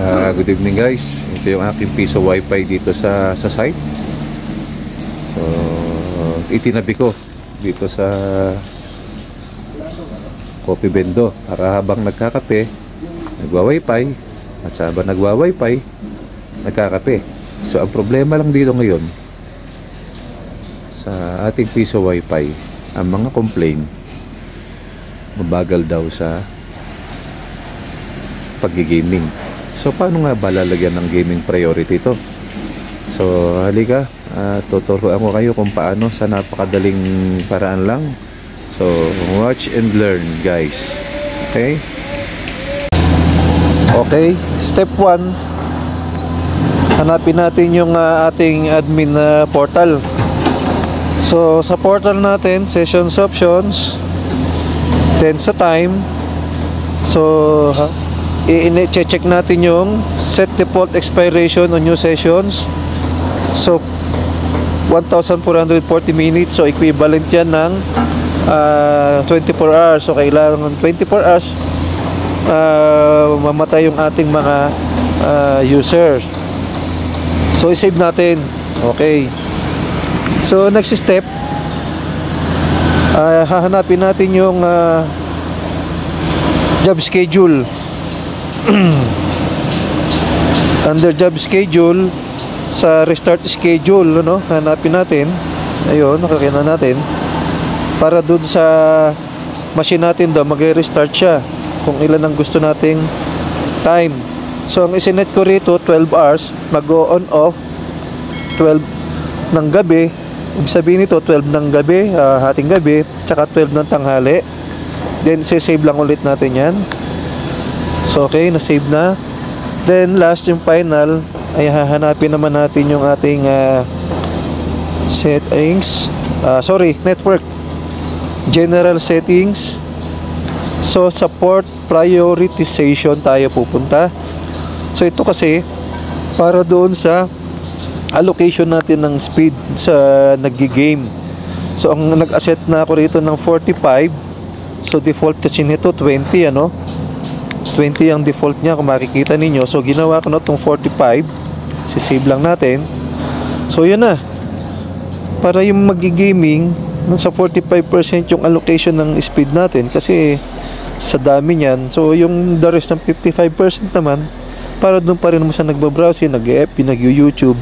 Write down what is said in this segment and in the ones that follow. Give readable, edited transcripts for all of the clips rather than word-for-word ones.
Good evening guys. Ito yung aking piso wifi dito sa site. So, itinabi ko dito sa coffee bendo para habang nagkakape, nagwa-wifi, at sa habang nagwa-wifi, nagkakape. So, ang problema lang dito ngayon sa ating piso wifi, ang mga complaint, mabagal daw sa pag-gaming. So paano nga ba lalagyan ng gaming priority ito? So halika, tuturuan ko kayo kung paano sa napakadaling paraan lang. So watch and learn guys. Okay? Okay, step 1, hanapin natin yung ating admin portal. So sa portal natin, sessions options, then sa time, so i-check natin yung set default expiration on new sessions. So 1,440 minutes, so equivalent yan ng 24 hours. So kailangan 24 hours mamatay yung ating mga user. So i-save natin. Okay, so next step, hahanapin natin yung job schedule. Under job schedule, sa restart schedule, ano, hanapin natin. Ayun, nakakita natin. Para dun sa machine natin daw, mag-restart siya kung ilan ang gusto nating time. So ang isinet ko rito 12 hours, mag-on off 12 ng gabi. Ibig sabihin nito 12 ng gabi, hating gabi, tsaka 12 ng tanghali. Then save lang ulit natin yan. So okay, na-save na. Then last, yung final, ay hahanapin naman natin yung ating settings, network general settings. So support prioritization tayo pupunta. So ito kasi para doon sa allocation natin ng speed sa nag-game. So ang nag-asset na ako rito ng 45. So default kasi nito 20, ano, 20 ang default niya kung makikita ninyo. So ginawa ko na itong 45. Sisave lang natin. So yun na, para yung magi-gaming nasa 45% yung allocation ng speed natin kasi sa dami niyan. So yung the rest ng 55% naman para doon pa rin mo sa nagbabrowse, nag-FB, nag-YouTube,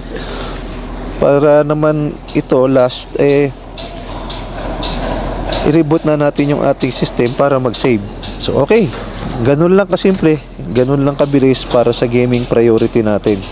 para naman ito last i-reboot na natin yung ating system para mag-save. So okay, ganun lang kasimple, ganun lang kabilis para sa gaming priority natin.